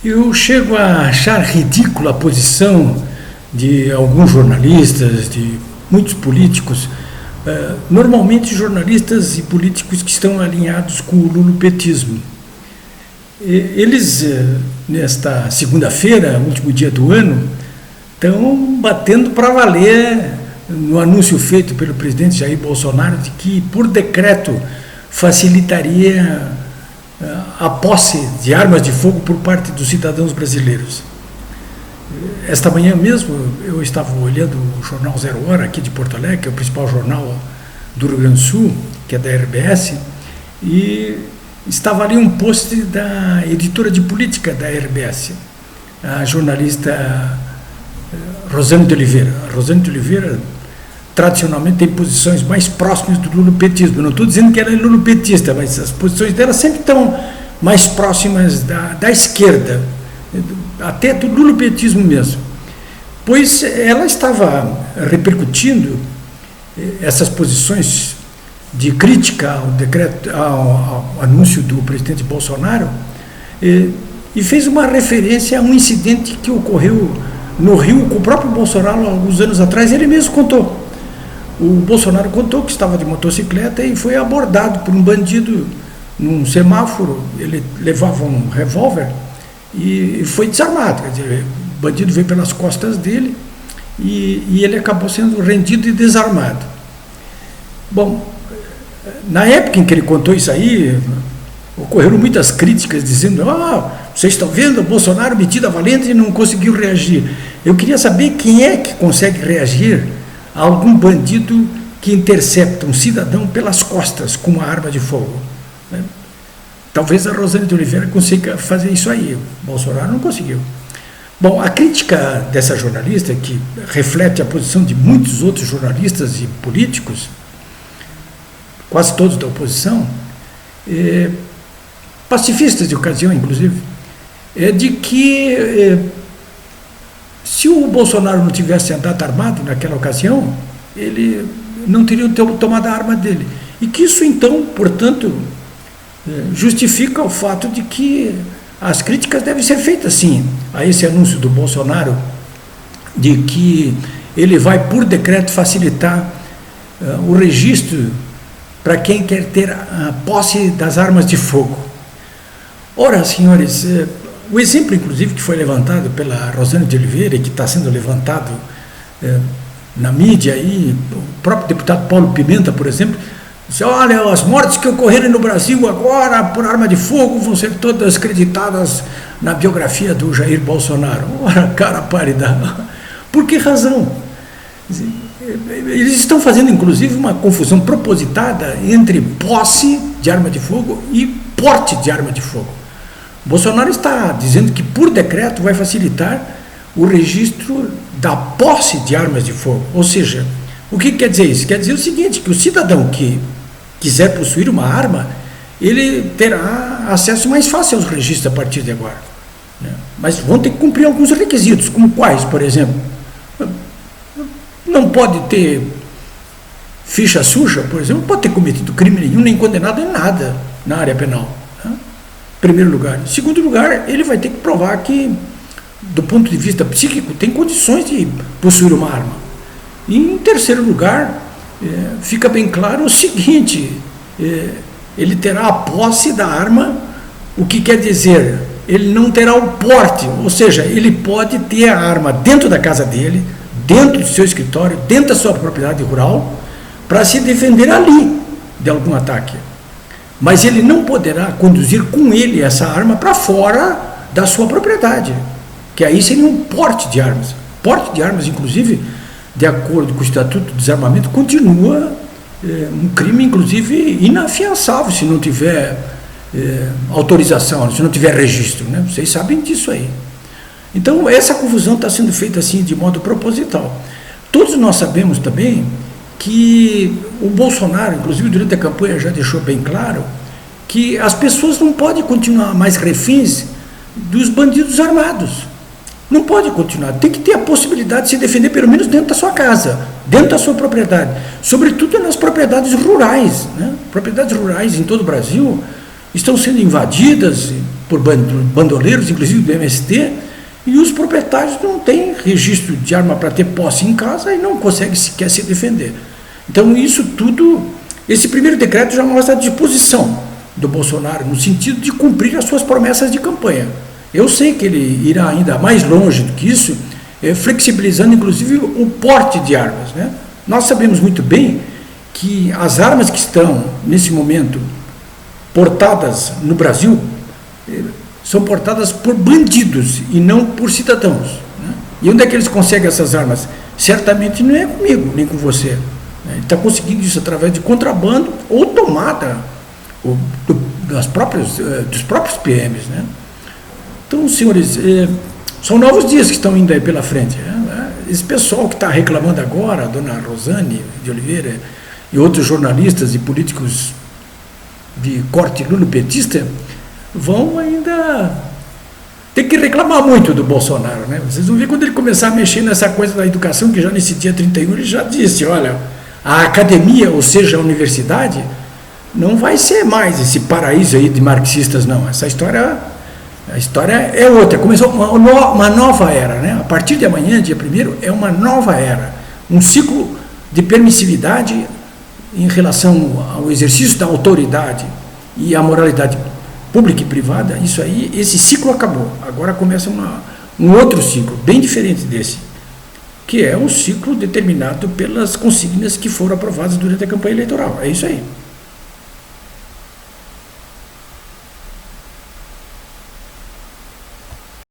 Eu chego a achar ridícula a posição de alguns jornalistas, de muitos políticos, normalmente jornalistas e políticos que estão alinhados com o lulopetismo. Eles, nesta segunda-feira, último dia do ano, estão batendo para valer no anúncio feito pelo presidente Jair Bolsonaro de que, por decreto, facilitaria a posse de armas de fogo por parte dos cidadãos brasileiros. Esta manhã mesmo eu estava olhando o jornal Zero Hora aqui de Porto Alegre, que é o principal jornal do Rio Grande do Sul, que é da RBS, e estava ali um post da editora de política da RBS, a jornalista Rosane de Oliveira. A Rosane de Oliveira tradicionalmente tem posições mais próximas do lulopetismo. Eu não estou dizendo que ela é lulopetista, mas as posições dela sempre estão mais próximas da esquerda, até do lulopetismo mesmo. Pois ela estava repercutindo essas posições de crítica ao decreto, ao anúncio do presidente Bolsonaro, e fez uma referência a um incidente que ocorreu no Rio com o próprio Bolsonaro há alguns anos atrás. Ele mesmo contou. O Bolsonaro contou que estava de motocicleta e foi abordado por um bandido num semáforo. Ele levava um revólver e foi desarmado. Quer dizer, o bandido veio pelas costas dele e ele acabou sendo rendido e desarmado. Bom, na época em que ele contou isso aí, ocorreram muitas críticas dizendo: vocês estão vendo, o Bolsonaro metido a valente e não conseguiu reagir. Eu queria saber quem é que consegue reagir a algum bandido que intercepta um cidadão pelas costas com uma arma de fogo, né? Talvez a Rosane de Oliveira consiga fazer isso aí, o Bolsonaro não conseguiu. Bom, a crítica dessa jornalista, que reflete a posição de muitos outros jornalistas e políticos, quase todos da oposição, pacifistas de ocasião, inclusive, é de que se o Bolsonaro não tivesse andado armado naquela ocasião, ele não teria tomado a arma dele. E que isso, então, portanto, justifica o fato de que as críticas devem ser feitas, sim, a esse anúncio do Bolsonaro de que ele vai, por decreto, facilitar o registro para quem quer ter a posse das armas de fogo. Ora, senhores, o exemplo, inclusive, que foi levantado pela Rosane de Oliveira, e que está sendo levantado na mídia, aí, o próprio deputado Paulo Pimenta, por exemplo, disse: olha, as mortes que ocorreram no Brasil agora por arma de fogo vão ser todas creditadas na biografia do Jair Bolsonaro. Ora, cara pálida, por que razão? Eles estão fazendo, inclusive, uma confusão propositada entre posse de arma de fogo e porte de arma de fogo. Bolsonaro está dizendo que, por decreto, vai facilitar o registro da posse de armas de fogo. Ou seja, o que quer dizer isso? Quer dizer o seguinte, que o cidadão que quiser possuir uma arma, ele terá acesso mais fácil aos registros a partir de agora, né? Mas vão ter que cumprir alguns requisitos, como quais, por exemplo? Não pode ter ficha suja, por exemplo, não pode ter cometido crime nenhum, nem condenado em nada na área penal, né? Primeiro lugar. Em segundo lugar, ele vai ter que provar que, do ponto de vista psíquico, tem condições de possuir uma arma. E, em terceiro lugar, fica bem claro o seguinte: ele terá a posse da arma, o que quer dizer, ele não terá o porte, ou seja, ele pode ter a arma dentro da casa dele, dentro do seu escritório, dentro da sua propriedade rural, para se defender ali de algum ataque. Mas ele não poderá conduzir com ele essa arma para fora da sua propriedade, que aí seria um porte de armas. Porte de armas, inclusive, de acordo com o Estatuto do Desarmamento, continua um crime, inclusive, inafiançável se não tiver autorização, se não tiver registro, né? Vocês sabem disso aí. Então, essa confusão está sendo feita assim de modo proposital. Todos nós sabemos também que o Bolsonaro, inclusive durante a campanha, já deixou bem claro que as pessoas não podem continuar mais reféns dos bandidos armados. Não pode continuar. Tem que ter a possibilidade de se defender, pelo menos dentro da sua casa, dentro da sua propriedade. Sobretudo nas propriedades rurais, né? Propriedades rurais em todo o Brasil estão sendo invadidas por bandoleiros, inclusive do MST, e os proprietários não têm registro de arma para ter posse em casa e não conseguem sequer se defender. Então, isso tudo, esse primeiro decreto já mostra a disposição do Bolsonaro no sentido de cumprir as suas promessas de campanha. Eu sei que ele irá ainda mais longe do que isso, flexibilizando inclusive o porte de armas, né? Nós sabemos muito bem que as armas que estão, nesse momento, portadas no Brasil, são portadas por bandidos e não por cidadãos, né? E onde é que eles conseguem essas armas? Certamente não é comigo, nem com você, né? Ele está conseguindo isso através de contrabando ou tomada dos próprios PMs, né? Então, senhores, são novos dias que estão indo aí pela frente, né? Esse pessoal que está reclamando agora, a dona Rosane de Oliveira e outros jornalistas e políticos de corte lulopetista, vão ainda ter que reclamar muito do Bolsonaro, né? Vocês vão ver quando ele começar a mexer nessa coisa da educação, que já nesse dia 31 ele já disse, olha, a academia, ou seja, a universidade, não vai ser mais esse paraíso aí de marxistas, não. Essa história, a história é outra. Começou uma nova era, né? A partir de amanhã, dia 1º, é uma nova era. Um ciclo de permissividade em relação ao exercício da autoridade e à moralidade pública e privada. Isso aí, esse ciclo acabou. Agora começa um outro ciclo, bem diferente desse, que é um ciclo determinado pelas consignas que foram aprovadas durante a campanha eleitoral. É isso aí.